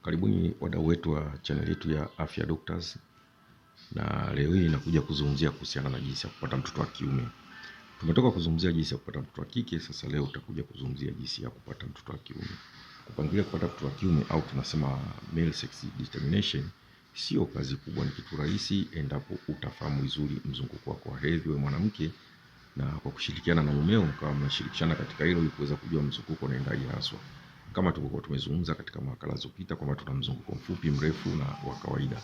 Karibuni wadau wetu wa channel yetu ya Afya Doctors, na leo hii nakuja kuzungumzia kuhusiana na jinsi ya kupata mtoto wa kiume. Tumetoka kuzungumzia jinsi ya kupata mtoto wa kike, sasa leo utakuja kuzungumzia jinsi ya kupata mtoto wa kiume. Kupangilia kupata mtoto wa kiume au tunasema male sex determination sio kazi kubwa, ni kitu rahisi endapo utafahamu vizuri mzunguko wako wa hedhi wewe mwanamke, na kwa kushirikiana na mumeo mkawa mnashirikishana katika hilo ili kuweza kujua mzunguko unaendaje haswa. Kama tulivyokuwa tumezungumza katika makala zilizopita kwamba tuna mzunguko mfupi, mrefu na wa kawaida.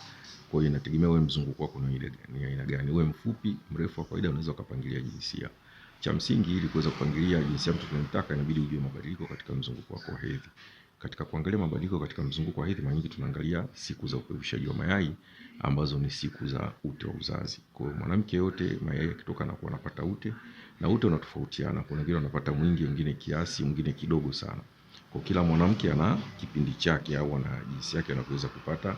Kwa hiyo inategemea wewe mzunguko wako ni aina gani. Wewe mfupi, mrefu, wa kawaida, unaweza kupangilia jinsia. Cha msingi ili kuweza kupangilia jinsia mtu tunamtaka inabidi ujue mabadiliko katika mzunguko wako wa hedhi. Katika kuangalia mabadiliko katika mzunguko wa hedhi, mara nyingi tunaangalia siku za upevushaji wa mayai ambazo ni siku za ute wa uzazi. Kwa hiyo mwanamke yote mayai yakitoka na kuwa anapata ute, na ute unatofautiana. Kuna wengine wanapata mwingi, wengine kiasi, wengine kidogo sana. Kwa kila mwanamke ana kipindi chake au ana jinsi yake anaweza kupata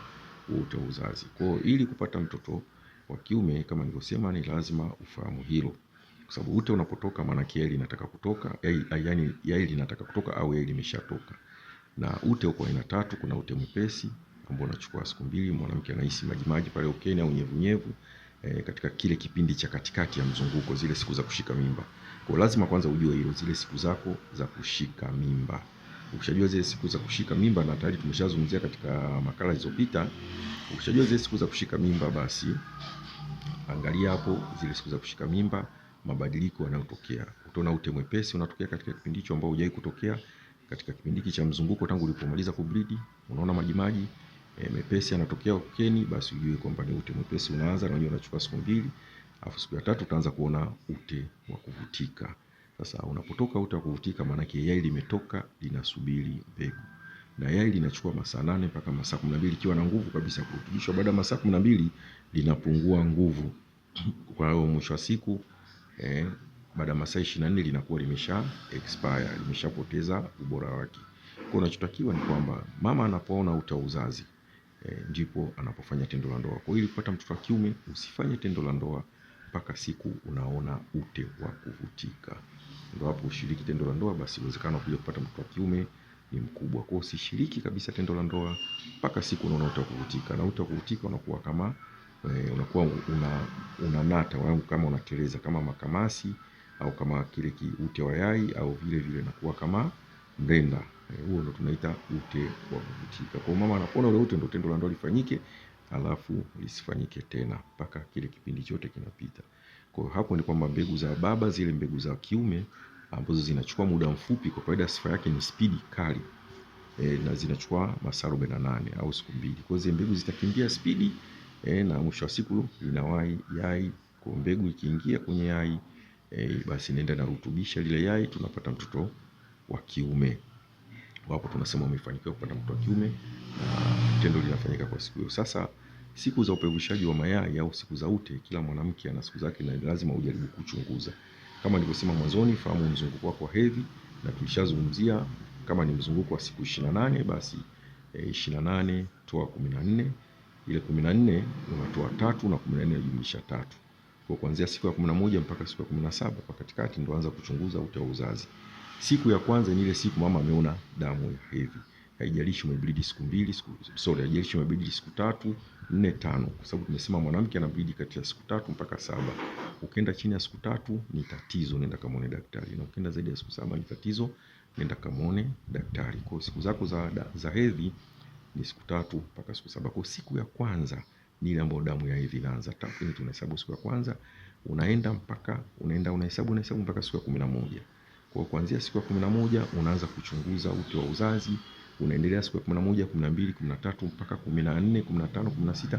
ute wa uzazi. Kwa hiyo ili kupata mtoto wa kiume kama nilivyosema ni lazima ufahamu hilo. Kwa sababu ute unapotoka maana yai linataka kutoka, yaani yai linataka kutoka au yai limeshatoka. Na ute uko aina tatu, kuna ute mwepesi ambao unachukua siku 2, mwanamke anahisi majimaji pale ukeni au nyevunyevu katika kile kipindi cha katikati ya mzunguko, zile siku za kushika mimba. Kwa lazima kwanza ujue hilo, zile siku zako za kushika mimba. Ukishajua zile siku za kushika mimba, na tayari tumeshazungumzia katika makala zilizopita, ukishajua zile siku za kushika mimba, basi angalia hapo zile siku za kushika mimba, mabadiliko yanayotokea. Utaona ute mwepesi unatokea katika kipindi hicho ambao hujai kutokea katika kipindi cha mzunguko tangu ulipomaliza kubleed. Unaona majimaji mepesi yanatokea ukeni, basi ujue kwamba ni ute mwepesi unaanza, na wenyewe unachukua siku 2, alafu siku ya 3 utaanza kuona ute wa kuvutika. Sasa unapotoka ute wa kuvutika maana yake yai limetoka linasubiri mbegu. Na yai linachukua masaa 8 mpaka masaa 12 likiwa na nguvu kabisa kurutubishwa. Baada ya masaa 12 linapungua nguvu. Kwa hiyo mwisho wa siku baada ya masaa 24 linakuwa limesha expire, limeshapoteza ubora wake. Kwa unachotakiwa ni kwamba mama anapoona ute wa uzazi ndipo anapofanya tendo la ndoa. Kwa hiyo ili kupata mtoto wa kiume usifanye tendo la ndoa mpaka siku unaona ute wa kuvutika. Ndio hapo ushiriki tendo la ndoa, basi uwezekano kuja kupata mtoto wa kiume ni mkubwa. Kwa hiyo usishiriki kabisa tendo la ndoa mpaka siku unaona ute wa kuvutika. Na ute wa kuvutika unakuwa kama unakuwa unanata au kama unateleza kama makamasi au kama kile ute wa yai, au vile vile inakuwa kama mrenda. Huo ndo tunaita ute wa kuvutika. Kwa mama anapoona ule ute, ndo tendo la ndoa lifanyike, alafu lisifanyike tena mpaka kile kipindi chote kinapita. Kwa hapo ni kwamba mbegu za baba, zile mbegu za kiume ambazo zinachukua muda mfupi, kwa kawaida sifa yake ni spidi kali na zinachukua masaa 48 au siku 2. Kwa hiyo mbegu zitakimbia spidi na mwisho wa siku linawai yai. Kwa mbegu ikiingia kwenye yai basi nenda na rutubisha lile yai, tunapata mtoto wa kiume. Hapo tunasema umefanikiwa kupata mtoto wa kiume na tendo linafanyika kwa siku hiyo. Sasa siku za upevushaji wa mayai au siku za ute, kila mwanamke ana siku zake na lazima ujaribu kuchunguza. Kama nilivyosema mwanzoni, fahamu mzunguko wako wa hedhi, na tulishazungumzia kama ni mzunguko wa siku 28 basi 28 toa 14, ile 14 unatoa 3 na 14 unajumlisha 3. Kwa kuanzia siku ya 11 mpaka siku ya 17 kwa katikati ndio anza kuchunguza ute wa uzazi. Siku ya kwanza ni ile siku mama ameona damu ya hedhi. Haijalishi umebleed siku 2, haijalishi umebleed siku 3, 4, 5, kwa sababu tumesema mwanamke anableed kati ya siku 3 mpaka 7. Ukienda chini ya siku 3 ni tatizo, nenda kamuone daktari, na ukienda zaidi ya siku 7 ni tatizo, nenda kamuone daktari. Kwa siku zako za hedhi ni siku 3 mpaka siku 7. Kwa siku ya kwanza ni ile ambayo damu ya hedhi inaanza. Takwimu tunahesabu siku ya kwanza, unahesabu mpaka siku ya 11. Kwa kuanzia siku ya 11 unaanza kuchunguza ute wa uzazi, unaendelea siku ya 11, 12, 13 mpaka 14, 15, 16,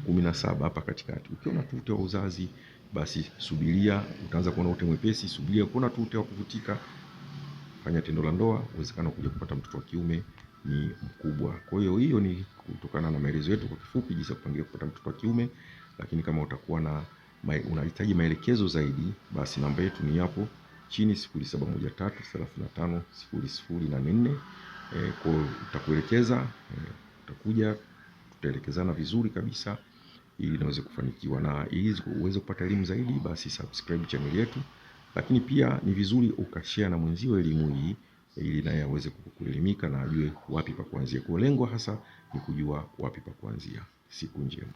17 hapa katikati. Ukiona tu ute wa uzazi basi subiria, utaanza kuona ute mwepesi, subiria kuona tu ute wa kuvutika, fanya tendo la ndoa, uwezekano kuja kupata mtoto wa kiume ni mkubwa. Kwa hiyo ni kutokana na maelezo yetu kwa kifupi jinsi ya kupangilia kupata mtoto wa kiume. Lakini kama utakuwa unahitaji maelekezo zaidi, basi namba yetu ni hapo chini 0713350084. Kwa utakuelekeza, utakuja tutaelekezana vizuri kabisa ili niweze kufanikiwa. Na ili uweze kupata elimu zaidi, basi subscribe channel yetu. Lakini pia ni vizuri ukashare na mwenzio elimu hii ili naye aweze kuelimika na ajue wapi pa kuanzia. Kwa lengo hasa ni kujua wapi pa kuanzia. Siku njema.